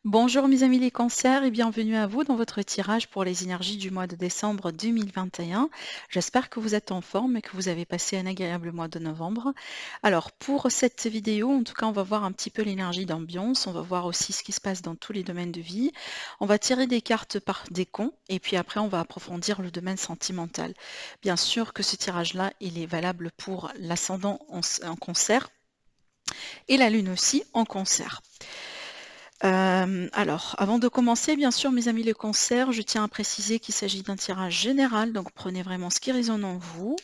Bonjour mes amis les cancers et bienvenue à vous dans votre tirage pour les énergies du mois de décembre 2021. J'espère que vous êtes en forme et que vous avez passé un agréable mois de novembre. Alors pour cette vidéo, en tout cas, on va voir un petit peu l'énergie d'ambiance, on va voir aussi ce qui se passe dans tous les domaines de vie. On va tirer des cartes par décompte et puis après on va approfondir le domaine sentimental. Bien sûr que ce tirage-là, il est valable pour l'ascendant en cancer et la lune aussi en cancer. Alors, avant de commencer, bien sûr, mes amis les cancers, je tiens à préciser qu'il s'agit d'un tirage général, donc prenez vraiment ce qui résonne en vous.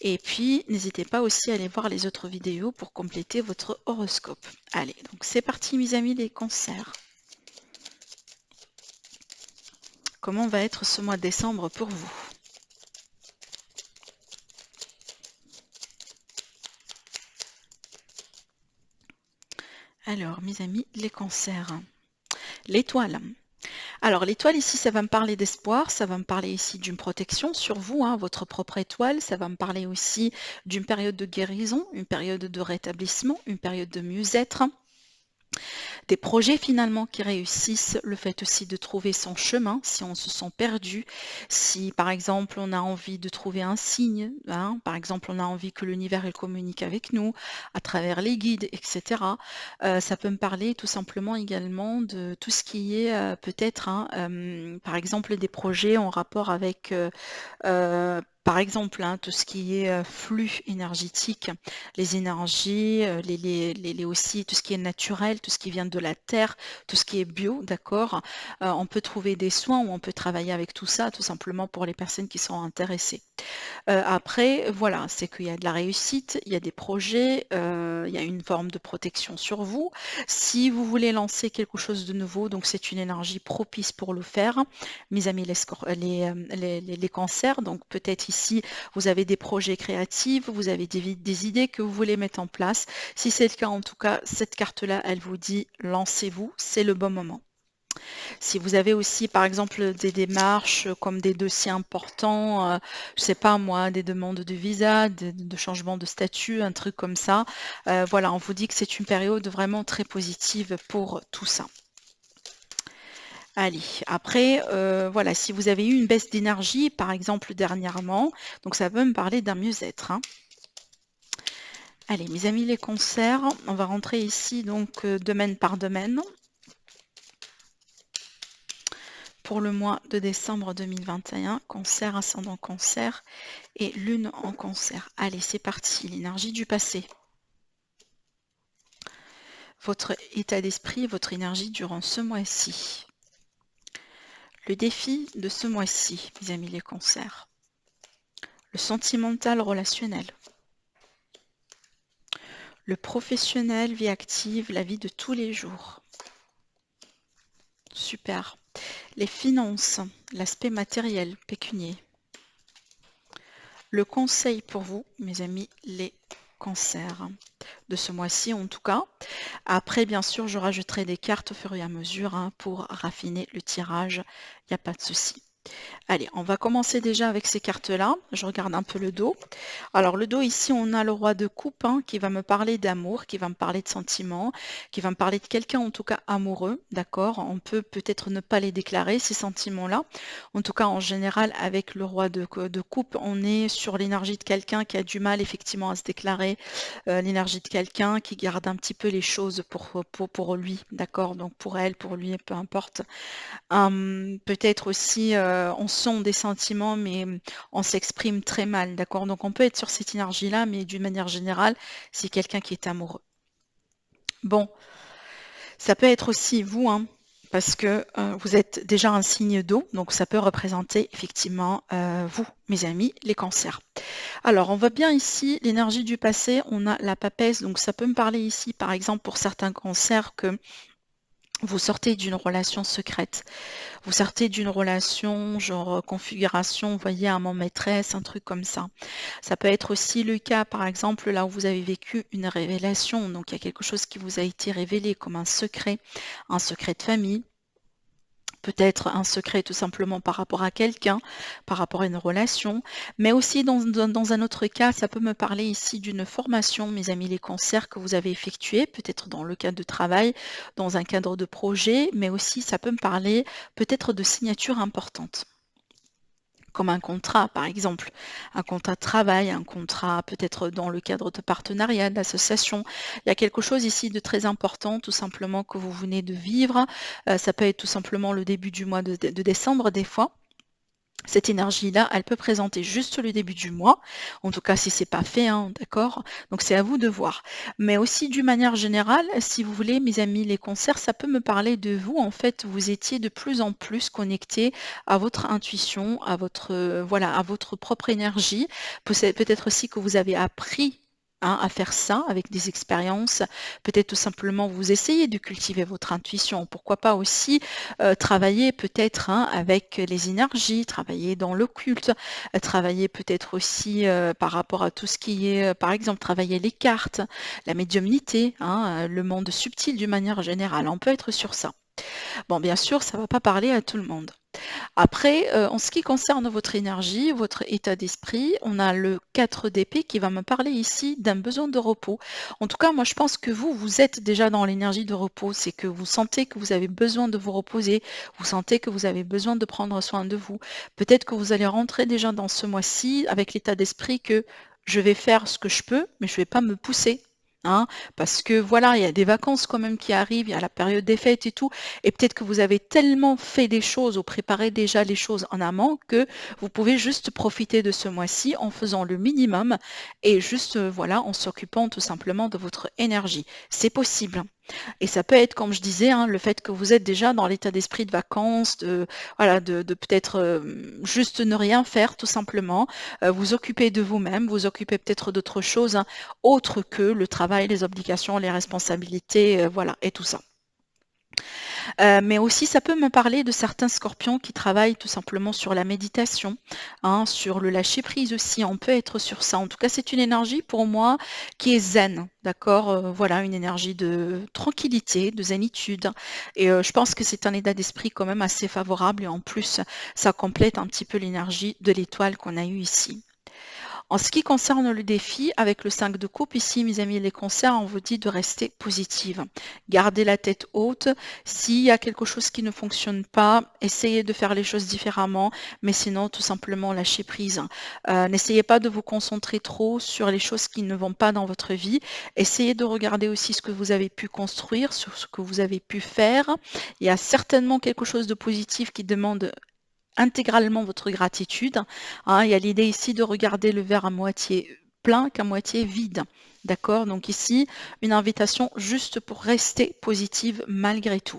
Et puis, n'hésitez pas aussi à aller voir les autres vidéos pour compléter votre horoscope. Allez, donc c'est parti, mes amis les cancers. Comment va être ce mois de décembre pour vous? Alors, mes amis les cancers, l'étoile. Alors l'étoile ici, ça va me parler d'espoir, ça va me parler ici d'une protection sur vous, hein, votre propre étoile, ça va me parler aussi d'une période de guérison, une période de rétablissement, une période de mieux-être. Des projets finalement qui réussissent, le fait aussi de trouver son chemin, si on se sent perdu, si par exemple on a envie de trouver un signe, hein, par exemple on a envie que l'univers il communique avec nous à travers les guides, etc. Ça peut me parler tout simplement également de tout ce qui est peut-être, hein, par exemple des projets en rapport avec par exemple, hein, tout ce qui est flux énergétique, les énergies, aussi tout ce qui est naturel, tout ce qui vient de la terre, tout ce qui est bio, d'accord. On peut trouver des soins ou on peut travailler avec tout ça, tout simplement pour les personnes qui sont intéressées. Après, voilà, c'est qu'il y a de la réussite, il y a des projets, il y a une forme de protection sur vous. Si vous voulez lancer quelque chose de nouveau, donc c'est une énergie propice pour le faire. Mes amis les cancers, donc peut-être ici, vous avez des projets créatifs, vous avez des idées que vous voulez mettre en place. Si c'est le cas, en tout cas, cette carte-là, elle vous dit: «Lancez-vous, c'est le bon moment». Si vous avez aussi, par exemple, des démarches comme des dossiers importants, je sais pas moi, des demandes de visa, de changement de statut, un truc comme ça, voilà, on vous dit que c'est une période vraiment très positive pour tout ça. Allez, après, voilà, si vous avez eu une baisse d'énergie, par exemple, dernièrement, donc ça peut me parler d'un mieux-être, hein. Allez, mes amis les cancers, on va rentrer ici donc domaine par domaine. Pour le mois de décembre 2021, cancer, ascendant cancer et lune en cancer. Allez, c'est parti, l'énergie du passé. Votre état d'esprit, votre énergie durant ce mois-ci. Le défi de ce mois-ci, mes amis les cancers. Le sentimental relationnel. Le professionnel, vie active, la vie de tous les jours. Super. Les finances, l'aspect matériel, pécunier. Le conseil pour vous, mes amis les cancers, de ce mois-ci en tout cas. Après, bien sûr, je rajouterai des cartes au fur et à mesure, hein, pour raffiner le tirage, il n'y a pas de souci. Allez, on va commencer déjà avec ces cartes-là. Je regarde un peu le dos. Alors, le dos, ici, on a le roi de coupe, hein, qui va me parler d'amour, qui va me parler de sentiments, qui va me parler de quelqu'un, en tout cas, amoureux, d'accord? On peut peut-être ne pas les déclarer, ces sentiments-là. En tout cas, en général, avec le roi de coupe, on est sur l'énergie de quelqu'un qui a du mal, effectivement, à se déclarer, l'énergie de quelqu'un qui garde un petit peu les choses pour lui, d'accord? Donc, pour elle, pour lui, peu importe. Peut-être aussi, on sent des sentiments, mais on s'exprime très mal, d'accord? Donc on peut être sur cette énergie-là, mais d'une manière générale, c'est quelqu'un qui est amoureux. Bon, ça peut être aussi vous, hein, parce que vous êtes déjà un signe d'eau, donc ça peut représenter effectivement vous, mes amis, les cancers. Alors, on voit bien ici l'énergie du passé, on a la papesse, donc ça peut me parler ici, par exemple, pour certains cancers, que vous sortez d'une relation secrète. Vous sortez d'une relation, genre configuration, vous voyez, amant-maîtresse, un truc comme ça. Ça peut être aussi le cas, par exemple, là où vous avez vécu une révélation. Donc, il y a quelque chose qui vous a été révélé comme un secret de famille. peut-être un secret tout simplement par rapport à quelqu'un, par rapport à une relation, mais aussi dans un autre cas, ça peut me parler ici d'une formation, mes amis les cancers, que vous avez effectuée, peut-être dans le cadre de travail, dans un cadre de projet, mais aussi ça peut me parler peut-être de signatures importantes comme un contrat, par exemple, un contrat de travail, un contrat peut-être dans le cadre de partenariat, d'association. Il y a quelque chose ici de très important, tout simplement, que vous venez de vivre. Ça peut être tout simplement le début du mois de décembre, des fois. Cette énergie-là, elle peut présenter juste le début du mois, en tout cas si c'est pas fait, hein, d'accord? Donc c'est à vous de voir. Mais aussi d'une manière générale, si vous voulez, mes amis, les concerts, ça peut me parler de vous. En fait, vous étiez de plus en plus connectés à votre intuition, à votre, voilà, à votre propre énergie. Peut-être aussi que vous avez appris à faire ça avec des expériences. Peut-être tout simplement vous essayez de cultiver votre intuition. Pourquoi pas aussi travailler peut-être avec les énergies, travailler dans l'occulte, travailler peut-être aussi par rapport à tout ce qui est, par exemple, travailler les cartes, la médiumnité, le monde subtil d'une manière générale. On peut être sur ça. Bon, bien sûr, ça ne va pas parler à tout le monde. Après, en ce qui concerne votre énergie, votre état d'esprit, on a le 4 d'épée qui va me parler ici d'un besoin de repos. En tout cas, moi je pense que vous êtes déjà dans l'énergie de repos. C'est que vous sentez que vous avez besoin de vous reposer, vous sentez que vous avez besoin de prendre soin de vous. Peut-être que vous allez rentrer déjà dans ce mois-ci avec l'état d'esprit que je vais faire ce que je peux, mais je ne vais pas me pousser. Parce que voilà, il y a des vacances quand même qui arrivent, il y a la période des fêtes et tout, et peut-être que vous avez tellement fait des choses ou préparé déjà les choses en amont que vous pouvez juste profiter de ce mois-ci en faisant le minimum et juste voilà, en s'occupant tout simplement de votre énergie. C'est possible. Et ça peut être, comme je disais, le fait que vous êtes déjà dans l'état d'esprit de vacances, voilà, de peut-être juste ne rien faire tout simplement, vous occuper de vous-même, vous occuper peut-être d'autres choses autres que le travail, les obligations, les responsabilités, voilà, et tout ça. Mais aussi, ça peut me parler de certains scorpions qui travaillent tout simplement sur la méditation, sur le lâcher prise aussi. On peut être sur ça. En tout cas, c'est une énergie pour moi qui est zen, d'accord? Voilà, une énergie de tranquillité, de zénitude. Et je pense que c'est un état d'esprit quand même assez favorable. Et en plus, ça complète un petit peu l'énergie de l'étoile qu'on a eue ici. En ce qui concerne le défi, avec le 5 de coupe, ici, mes amis, les cancers, on vous dit de rester positive. Gardez la tête haute. S'il y a quelque chose qui ne fonctionne pas, essayez de faire les choses différemment, mais sinon, tout simplement, lâchez prise. N'essayez pas de vous concentrer trop sur les choses qui ne vont pas dans votre vie. Essayez de regarder aussi ce que vous avez pu construire, sur ce que vous avez pu faire. Il y a certainement quelque chose de positif qui demande intégralement votre gratitude. Il y a l'idée ici de regarder le verre à moitié plein qu'à moitié vide. D'accord? Donc ici, une invitation juste pour rester positive malgré tout.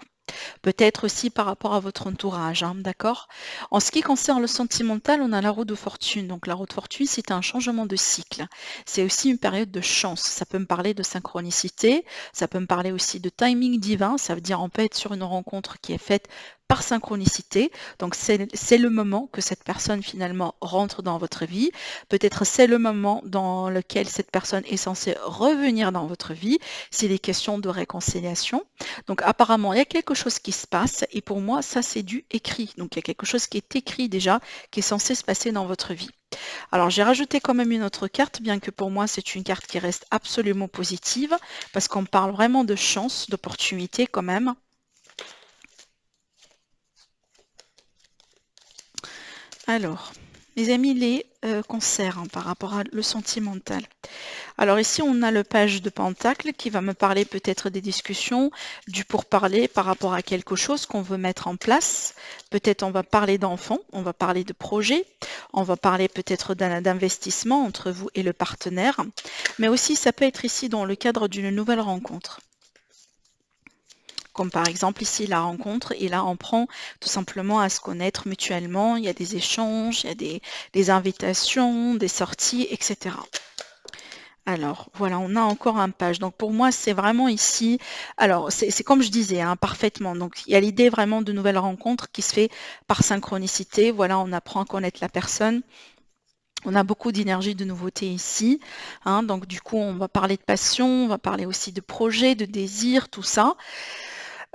Peut-être aussi par rapport à votre entourage, d'accord? En ce qui concerne le sentimental, on a la roue de fortune. Donc la roue de fortune, c'est un changement de cycle. C'est aussi une période de chance. Ça peut me parler de synchronicité, ça peut me parler aussi de timing divin. Ça veut dire on peut être sur une rencontre qui est faite par synchronicité. Donc c'est le moment que cette personne finalement rentre dans votre vie. Peut-être c'est le moment dans lequel cette personne est censée revenir dans votre vie. C'est des questions de réconciliation. Donc apparemment, il y a quelque chose qui se passe et pour moi, ça c'est du écrit. Donc il y a quelque chose qui est écrit déjà, qui est censé se passer dans votre vie. Alors j'ai rajouté quand même une autre carte, bien que pour moi c'est une carte qui reste absolument positive, parce qu'on parle vraiment de chance, d'opportunité quand même. Alors, les amis, les cancers par rapport à le sentimental. Alors ici, on a le page de Pentacle qui va me parler peut-être des discussions, du pourparler par rapport à quelque chose qu'on veut mettre en place. Peut-être on va parler d'enfants, on va parler de projets, on va parler peut-être d'investissement entre vous et le partenaire. Mais aussi, ça peut être ici dans le cadre d'une nouvelle rencontre. Comme par exemple ici la rencontre, et là on prend tout simplement à se connaître mutuellement, il y a des échanges, il y a des invitations, des sorties, etc. Alors voilà, on a encore un page. Donc pour moi, c'est vraiment ici, alors c'est comme je disais, parfaitement. Donc il y a l'idée vraiment de nouvelles rencontres qui se fait par synchronicité. Voilà, on apprend à connaître la personne. On a beaucoup d'énergie, de nouveauté ici. Donc du coup, on va parler de passion, on va parler aussi de projet, de désir, tout ça.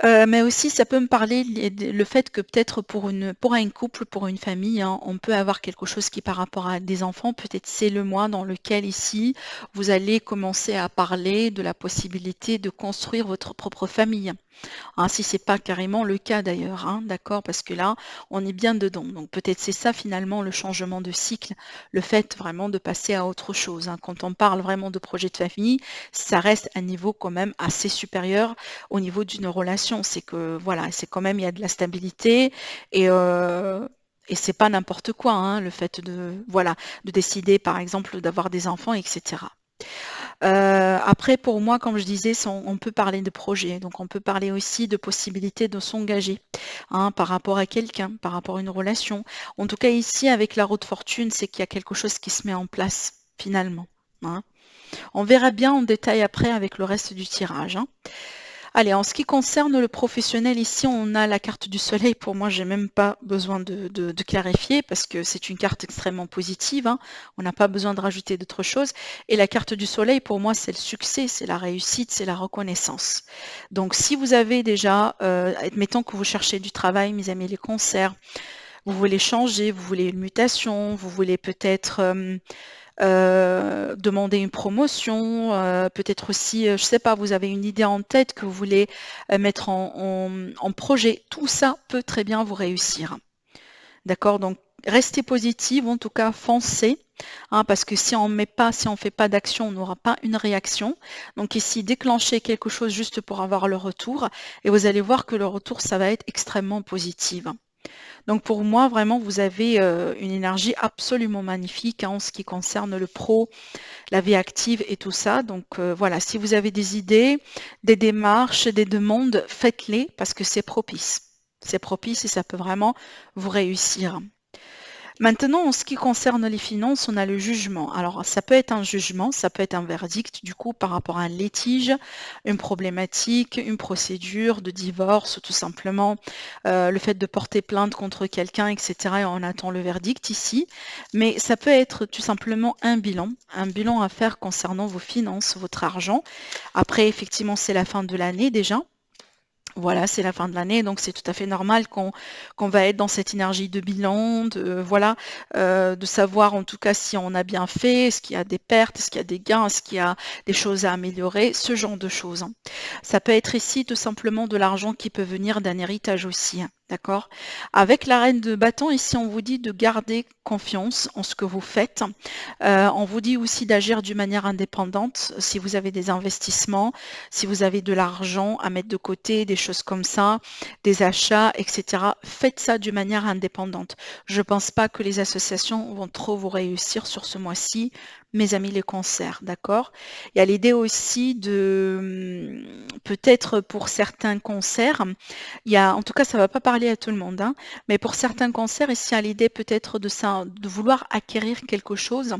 Mais aussi ça peut me parler le fait que peut-être pour un couple, pour une famille, hein, on peut avoir quelque chose qui par rapport à des enfants, peut-être c'est le mois dans lequel ici, vous allez commencer à parler de la possibilité de construire votre propre famille. Hein, si c'est pas carrément le cas d'ailleurs, hein, d'accord? Parce que là, on est bien dedans. Donc peut-être c'est ça finalement le changement de cycle, le fait vraiment de passer à autre chose, hein. Quand on parle vraiment de projet de famille, ça reste un niveau quand même assez supérieur au niveau d'une relation. C'est que voilà, c'est quand même il y a de la stabilité et c'est pas n'importe quoi, hein, le fait de voilà, de décider par exemple d'avoir des enfants, etc. Après pour moi, comme je disais, on peut parler de projet, donc on peut parler aussi de possibilité de s'engager, hein, par rapport à quelqu'un, par rapport à une relation. En tout cas ici avec la roue de fortune, c'est qu'il y a quelque chose qui se met en place finalement, hein. On verra bien en détail après avec le reste du tirage, hein. Allez, en ce qui concerne le professionnel, ici, on a la carte du soleil. Pour moi, j'ai même pas besoin de clarifier parce que c'est une carte extrêmement positive, hein. On n'a pas besoin de rajouter d'autres choses. Et la carte du soleil, pour moi, c'est le succès, c'est la réussite, c'est la reconnaissance. Donc, si vous avez déjà, admettons que vous cherchez du travail, mes amis, les concerts, vous voulez changer, vous voulez une mutation, vous voulez peut-être demander une promotion, peut-être aussi, je sais pas, vous avez une idée en tête que vous voulez mettre en projet. Tout ça peut très bien vous réussir. D'accord? Donc, restez positive, en tout cas, foncez, hein, parce que si on met pas, si on fait pas d'action, on n'aura pas une réaction. Donc ici, déclenchez quelque chose juste pour avoir le retour, et vous allez voir que le retour, ça va être extrêmement positif. Donc pour moi, vraiment, vous avez une énergie absolument magnifique, hein, en ce qui concerne le pro, la vie active et tout ça. Donc voilà, si vous avez des idées, des démarches, des demandes, faites-les parce que c'est propice. C'est propice et ça peut vraiment vous réussir. Maintenant, en ce qui concerne les finances, on a le jugement. Alors, ça peut être un jugement, ça peut être un verdict, du coup, par rapport à un litige, une problématique, une procédure de divorce, tout simplement, le fait de porter plainte contre quelqu'un, etc. Et on attend le verdict ici. Mais ça peut être tout simplement un bilan à faire concernant vos finances, votre argent. Après, effectivement, c'est la fin de l'année déjà. Voilà, c'est la fin de l'année, donc c'est tout à fait normal qu'on va être dans cette énergie de bilan, voilà, de savoir en tout cas si on a bien fait, est-ce qu'il y a des pertes, est-ce qu'il y a des gains, est-ce qu'il y a des choses à améliorer, ce genre de choses, hein. Ça peut être ici tout simplement de l'argent qui peut venir d'un héritage aussi, hein, d'accord? Avec la reine de bâton, ici on vous dit de garder confiance en ce que vous faites. On vous dit aussi d'agir d'une manière indépendante si vous avez des investissements, si vous avez de l'argent à mettre de côté, des choses comme ça, des achats, etc. Faites ça d'une manière indépendante. Je ne pense pas que les associations vont trop vous réussir sur ce mois-ci, mes amis les concerts, d'accord? Il y a l'idée aussi de, peut-être pour certains concerts, il y a, en tout cas ça ne va pas parler à tout le monde, hein, mais pour certains concerts, ici il y a l'idée peut-être de ça, de vouloir acquérir quelque chose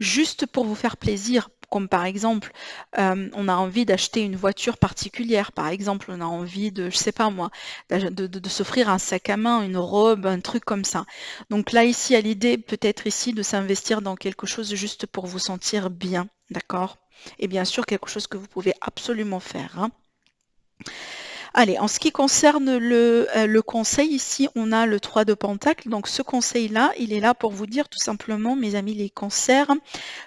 juste pour vous faire plaisir. Comme par exemple, on a envie d'acheter une voiture particulière, par exemple, on a envie de, je sais pas moi, de s'offrir un sac à main, une robe, un truc comme ça. Donc là, ici, il y a l'idée peut-être ici de s'investir dans quelque chose juste pour vous sentir bien, d'accord? Et bien sûr, quelque chose que vous pouvez absolument faire, hein. Allez, en ce qui concerne le conseil, ici, on a le 3 de Pentacle. Donc ce conseil-là, il est là pour vous dire tout simplement, mes amis les cancers,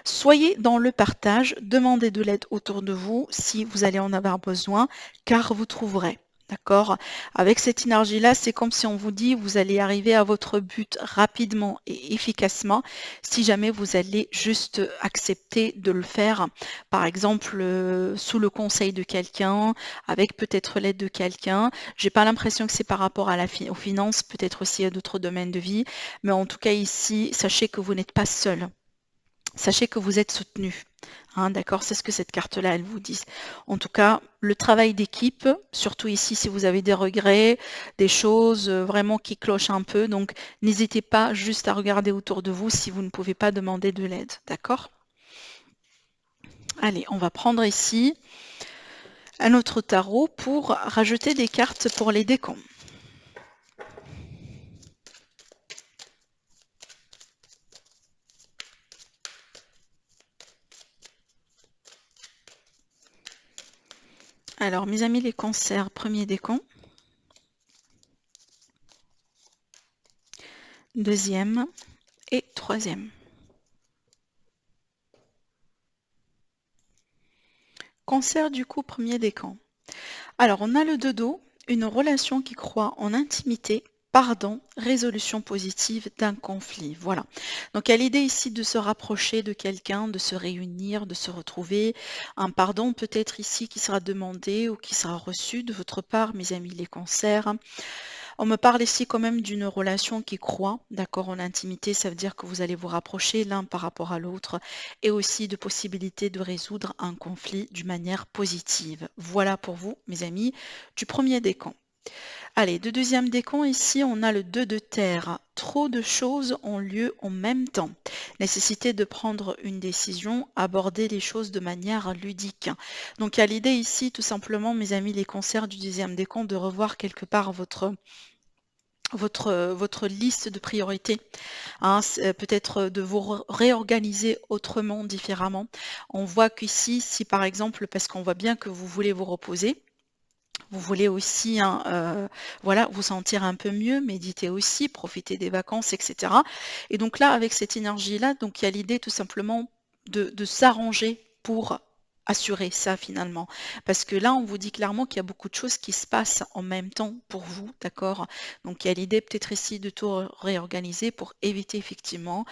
soyez dans le partage, demandez de l'aide autour de vous si vous allez en avoir besoin, car vous trouverez. D'accord? Avec cette énergie-là, c'est comme si on vous dit, vous allez arriver à votre but rapidement et efficacement si jamais vous allez juste accepter de le faire, par exemple, sous le conseil de quelqu'un, avec peut-être l'aide de quelqu'un. J'ai pas l'impression que c'est par rapport à aux finances, peut-être aussi à d'autres domaines de vie, mais en tout cas ici, sachez que vous n'êtes pas seul. Sachez que vous êtes soutenu. Hein, d'accord, c'est ce que cette carte-là, elle vous dit. En tout cas, le travail d'équipe, surtout ici si vous avez des regrets, des choses vraiment qui clochent un peu, donc n'hésitez pas juste à regarder autour de vous si vous ne pouvez pas demander de l'aide. D'accord? Allez, on va prendre ici un autre tarot pour rajouter des cartes pour les décomptes. Alors, mes amis, les cancers, premier décan, deuxième et troisième. Cancer, du coup, premier décan. Alors, on a le dodo, une relation qui croit en intimité, pardon, résolution positive d'un conflit. Voilà. Donc, il y a l'idée ici de se rapprocher de quelqu'un, de se réunir, de se retrouver. Un pardon peut-être ici qui sera demandé ou qui sera reçu de votre part, mes amis les cancers. On me parle ici quand même d'une relation qui croît, d'accord, en intimité, ça veut dire que vous allez vous rapprocher l'un par rapport à l'autre et aussi de possibilités de résoudre un conflit d'une manière positive. Voilà pour vous, mes amis, du premier décan. Allez, de deuxième décan, ici, on a le 2 de terre. Trop de choses ont lieu en même temps. Nécessité de prendre une décision, aborder les choses de manière ludique. Donc, il y a l'idée ici, tout simplement, mes amis, les cancers du deuxième décan, de revoir quelque part votre liste de priorités, hein, peut-être de vous réorganiser autrement, différemment. On voit qu'ici, si par exemple, parce qu'on voit bien que vous voulez vous reposer, vous voulez aussi hein, voilà, vous sentir un peu mieux, méditer aussi, profiter des vacances, etc. Et donc là, avec cette énergie-là, donc il y a l'idée tout simplement de s'arranger pour assurer ça finalement. Parce que là, on vous dit clairement qu'il y a beaucoup de choses qui se passent en même temps pour vous, d'accord? Donc il y a l'idée peut-être ici de tout réorganiser pour éviter effectivement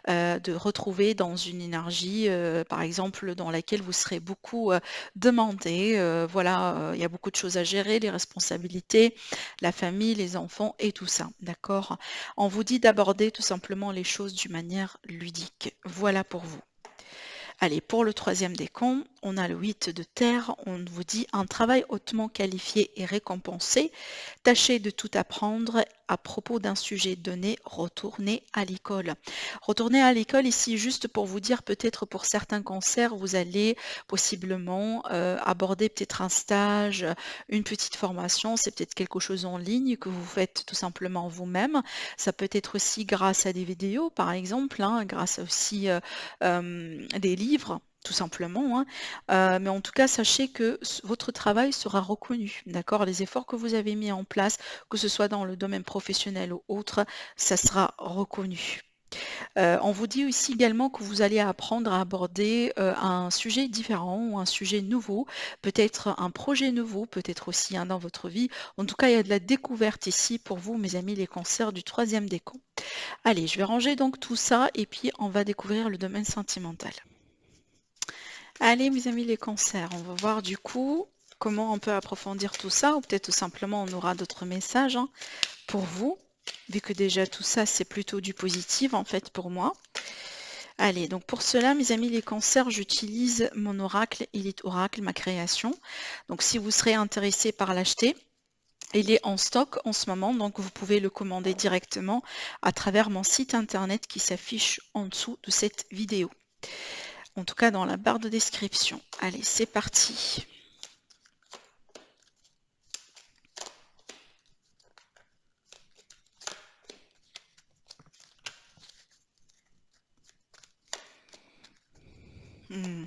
de retrouver dans une énergie, par exemple, dans laquelle vous serez beaucoup demandé. Voilà, il y a beaucoup de choses à gérer, les responsabilités, la famille, les enfants et tout ça, d'accord? On vous dit d'aborder tout simplement les choses d'une manière ludique. Voilà pour vous. Allez, pour le troisième décompte, on a le 8 de terre. On vous dit un travail hautement qualifié et récompensé. Tâchez de tout apprendre à propos d'un sujet donné. Retournez à l'école. Retournez à l'école ici juste pour vous dire peut-être pour certains cancers, vous allez possiblement aborder peut-être un stage, une petite formation. C'est peut-être quelque chose en ligne que vous faites tout simplement vous-même. Ça peut être aussi grâce à des vidéos, par exemple, hein, grâce aussi des livres, tout simplement, hein. Mais en tout cas, sachez que votre travail sera reconnu, d'accord? Les efforts que vous avez mis en place, que ce soit dans le domaine professionnel ou autre, ça sera reconnu. On vous dit aussi également que vous allez apprendre à aborder un sujet différent ou un sujet nouveau, peut-être un projet nouveau, peut-être aussi un dans votre vie. En tout cas, il y a de la découverte ici pour vous, mes amis, les cancers du troisième décan. Allez, je vais ranger donc tout ça et puis on va découvrir le domaine sentimental. Allez, mes amis, les cancers, on va voir du coup comment on peut approfondir tout ça, ou peut-être tout simplement on aura d'autres messages hein, pour vous, vu que déjà tout ça c'est plutôt du positif en fait pour moi. Allez, donc pour cela, mes amis, les cancers, j'utilise mon oracle, Elite Oracle, ma création. Donc si vous serez intéressé par l'acheter, il est en stock en ce moment, donc vous pouvez le commander directement à travers mon site internet qui s'affiche en dessous de cette vidéo. En tout cas dans la barre de description. Allez, c'est parti. Hmm.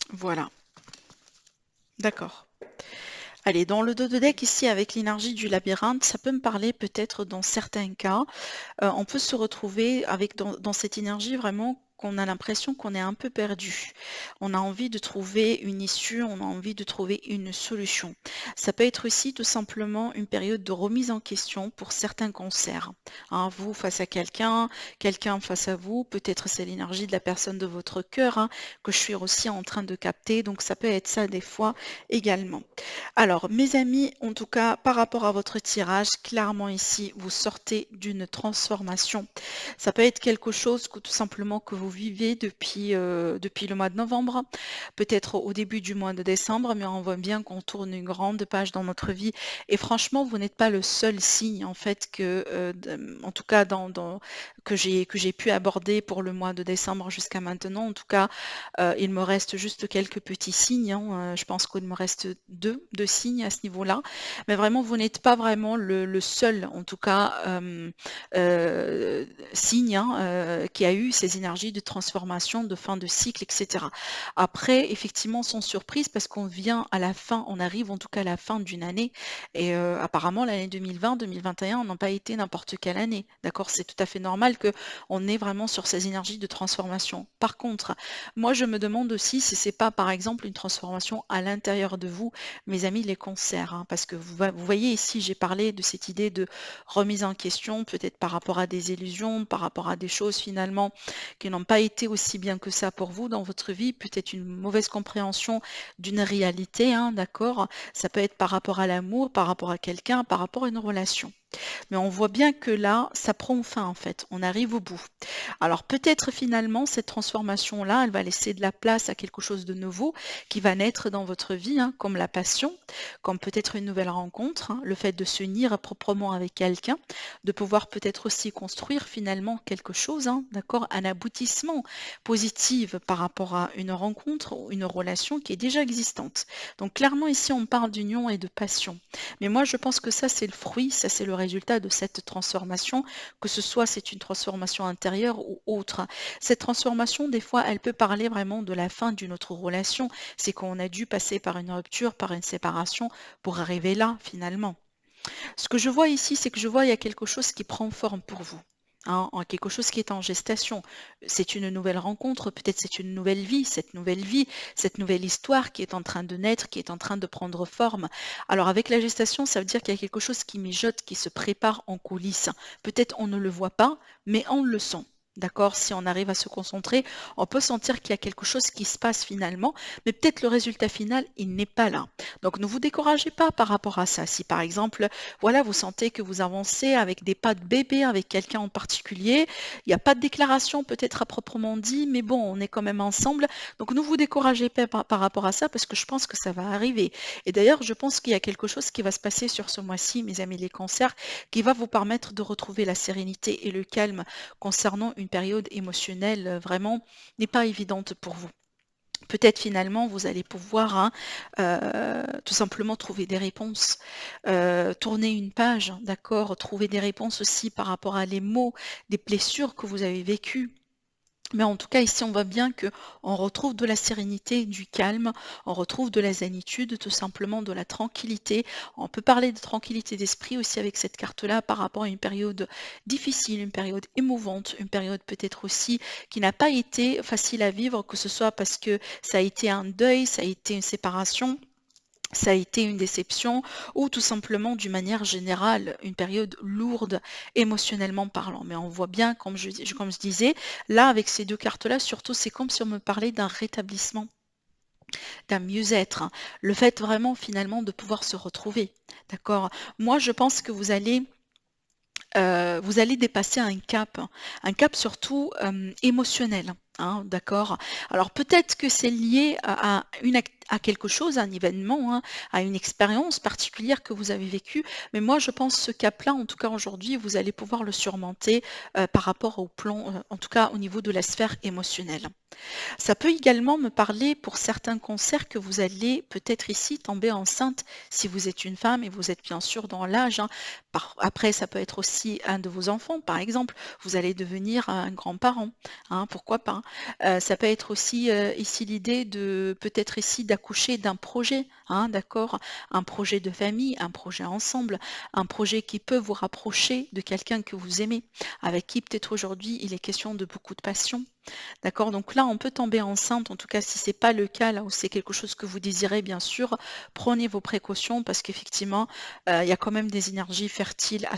Voilà, d'accord. Allez, dans le dos de deck ici avec l'énergie du labyrinthe, ça peut me parler peut-être dans certains cas. On peut se retrouver avec dans cette énergie vraiment qu'on a l'impression qu'on est un peu perdu. On a envie de trouver une issue, on a envie de trouver une solution. Ça peut être aussi tout simplement une période de remise en question pour certains cancers. Hein, vous face à quelqu'un, quelqu'un face à vous, peut-être c'est l'énergie de la personne de votre cœur hein, que je suis aussi en train de capter, donc ça peut être ça des fois également. Alors, mes amis, en tout cas, par rapport à votre tirage, clairement ici, vous sortez d'une transformation. Ça peut être quelque chose que tout simplement que vous vivez depuis le mois de novembre, peut-être au début du mois de décembre, mais on voit bien qu'on tourne une grande page dans notre vie. Et franchement, vous n'êtes pas le seul signe, en fait, que, en tout cas, que j'ai pu aborder pour le mois de décembre jusqu'à maintenant. En tout cas, il me reste juste quelques petits signes, hein, je pense qu'il me reste deux signes à ce niveau-là. Mais vraiment, vous n'êtes pas vraiment le seul, en tout cas, signe, hein, qui a eu ces énergies de transformation, de fin de cycle, etc. Après, effectivement, sans surprise, parce qu'on vient à la fin, on arrive en tout cas à la fin d'une année, et apparemment l'année 2020-2021 n'ont pas été n'importe quelle année, d'accord? C'est tout à fait normal qu'on est vraiment sur ces énergies de transformation. Par contre, moi je me demande aussi si c'est pas par exemple une transformation à l'intérieur de vous, mes amis les cancers, hein, parce que vous voyez ici, j'ai parlé de cette idée de remise en question, peut-être par rapport à des illusions, par rapport à des choses finalement qui n'ont pas été aussi bien que ça pour vous dans votre vie, peut-être une mauvaise compréhension d'une réalité, hein, d'accord? Ça peut être par rapport à l'amour, par rapport à quelqu'un, par rapport à une relation. Mais on voit bien que là, ça prend fin en fait, on arrive au bout. Alors peut-être finalement, cette transformation-là, elle va laisser de la place à quelque chose de nouveau qui va naître dans votre vie, hein, comme la passion, comme peut-être une nouvelle rencontre, hein, le fait de s'unir proprement avec quelqu'un, de pouvoir peut-être aussi construire finalement quelque chose, hein, d'accord, un aboutissement positif par rapport à une rencontre ou une relation qui est déjà existante. Donc clairement ici, on parle d'union et de passion. Mais moi, je pense que ça, c'est le fruit, ça, c'est le résultat de cette transformation, que ce soit c'est une transformation intérieure ou autre. Cette transformation, des fois, elle peut parler vraiment de la fin d'une autre relation. C'est qu'on a dû passer par une rupture, par une séparation pour arriver là, finalement. Ce que je vois ici, c'est que je vois il y a quelque chose qui prend forme pour vous. Hein, quelque chose qui est en gestation. C'est une nouvelle rencontre, peut-être c'est une nouvelle vie, cette nouvelle histoire qui est en train de naître, qui est en train de prendre forme. Alors avec la gestation, ça veut dire qu'il y a quelque chose qui mijote, qui se prépare en coulisses. Peut-être on ne le voit pas, mais on le sent. D'accord? Si on arrive à se concentrer, on peut sentir qu'il y a quelque chose qui se passe finalement, mais peut-être le résultat final, il n'est pas là. Donc ne vous découragez pas par rapport à ça. Si par exemple, voilà, vous sentez que vous avancez avec des pas de bébé, avec quelqu'un en particulier, il n'y a pas de déclaration peut-être à proprement dit, mais bon, on est quand même ensemble. Donc ne vous découragez pas par rapport à ça parce que je pense que ça va arriver. Et d'ailleurs, je pense qu'il y a quelque chose qui va se passer sur ce mois-ci, mes amis les cancers, qui va vous permettre de retrouver la sérénité et le calme concernant une période émotionnelle vraiment n'est pas évidente pour vous. Peut-être finalement vous allez pouvoir, hein, tout simplement trouver des réponses, tourner une page, d'accord? Trouver des réponses aussi par rapport à les mots, des blessures que vous avez vécues. Mais en tout cas, ici, on voit bien que on retrouve de la sérénité, du calme, on retrouve de la zénitude, tout simplement de la tranquillité. On peut parler de tranquillité d'esprit aussi avec cette carte-là par rapport à une période difficile, une période émouvante, une période peut-être aussi qui n'a pas été facile à vivre, que ce soit parce que ça a été un deuil, ça a été une séparation, ça a été une déception ou tout simplement d'une manière générale une période lourde émotionnellement parlant. Mais on voit bien, comme je disais, là avec ces deux cartes-là, surtout c'est comme si on me parlait d'un rétablissement, d'un mieux-être, hein. Le fait vraiment finalement de pouvoir se retrouver. D'accord? Moi je pense que vous allez dépasser un cap surtout émotionnel, hein, d'accord? Alors peut-être que c'est lié à quelque chose, à un événement, hein, à une expérience particulière que vous avez vécue, mais moi je pense ce cap-là, en tout cas aujourd'hui, vous allez pouvoir le surmonter par rapport au plan, en tout cas au niveau de la sphère émotionnelle. Ça peut également me parler pour certains cancers que vous allez peut-être ici tomber enceinte si vous êtes une femme et vous êtes bien sûr dans l'âge, hein. Après, ça peut être aussi un de vos enfants, par exemple. Vous allez devenir un grand-parent, hein, pourquoi pas. Ça peut être aussi ici l'idée de peut-être ici d'accoucher d'un projet, hein, d'accord, un projet de famille, un projet ensemble, un projet qui peut vous rapprocher de quelqu'un que vous aimez, avec qui peut-être aujourd'hui il est question de beaucoup de passion. D'accord, donc là, on peut tomber enceinte, en tout cas si c'est pas le cas, là où c'est quelque chose que vous désirez, bien sûr, prenez vos précautions parce qu'effectivement, il y a quand même des énergies fertiles à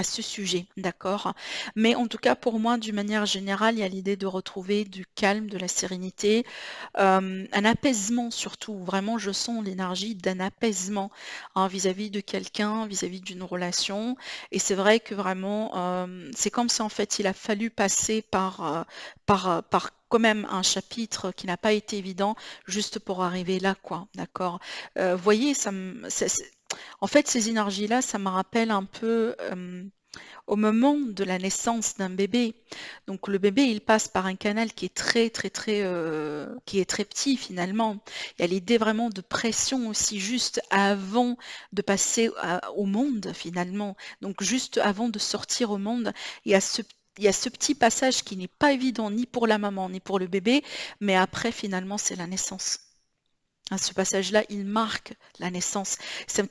ce sujet, d'accord? Mais en tout cas, pour moi, d'une manière générale, il y a l'idée de retrouver du calme, de la sérénité, un apaisement surtout. Vraiment, je sens l'énergie d'un apaisement, hein, vis-à-vis de quelqu'un, vis-à-vis d'une relation. Et c'est vrai que vraiment, c'est comme si en fait il a fallu passer par quand même un chapitre qui n'a pas été évident juste pour arriver là, quoi, d'accord? Voyez, en fait, ces énergies-là, ça me rappelle un peu. au moment de la naissance d'un bébé. Donc le bébé, il passe par un canal qui est qui est très petit finalement. Il y a l'idée vraiment de pression aussi juste avant de passer au monde finalement. Donc juste avant de sortir au monde, il y a il y a ce petit passage qui n'est pas évident ni pour la maman ni pour le bébé, mais après finalement c'est la naissance. Hein, ce passage-là, il marque la naissance. C'est un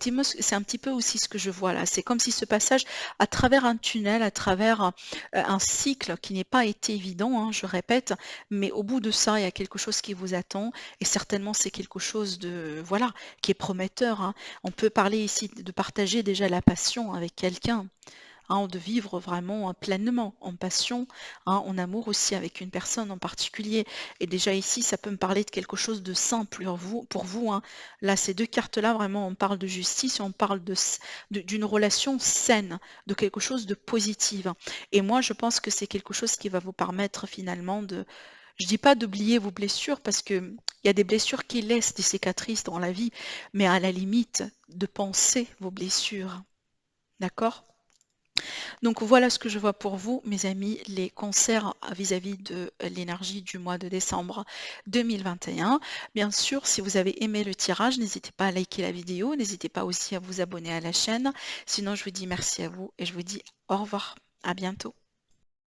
petit peu aussi ce que je vois là. C'est comme si ce passage, à travers un tunnel, à travers un cycle qui n'est pas été évident, hein, je répète, mais au bout de ça, il y a quelque chose qui vous attend et certainement c'est quelque chose de, voilà, qui est prometteur, hein. On peut parler ici de partager déjà la passion avec quelqu'un, hein, de vivre vraiment pleinement en passion, hein, en amour aussi avec une personne en particulier. Et déjà ici, ça peut me parler de quelque chose de simple pour vous, hein. Là, ces deux cartes-là, vraiment, on parle de justice, on parle d'une relation saine, de quelque chose de positif. Et moi, je pense que c'est quelque chose qui va vous permettre finalement de, je dis pas d'oublier vos blessures parce que il y a des blessures qui laissent des cicatrices dans la vie, mais à la limite de penser vos blessures. D'accord? Donc voilà ce que je vois pour vous, mes amis, les concerts vis-à-vis de l'énergie du mois de décembre 2021. Bien sûr, si vous avez aimé le tirage, n'hésitez pas à liker la vidéo, n'hésitez pas aussi à vous abonner à la chaîne. Sinon, je vous dis merci à vous et je vous dis au revoir. À bientôt.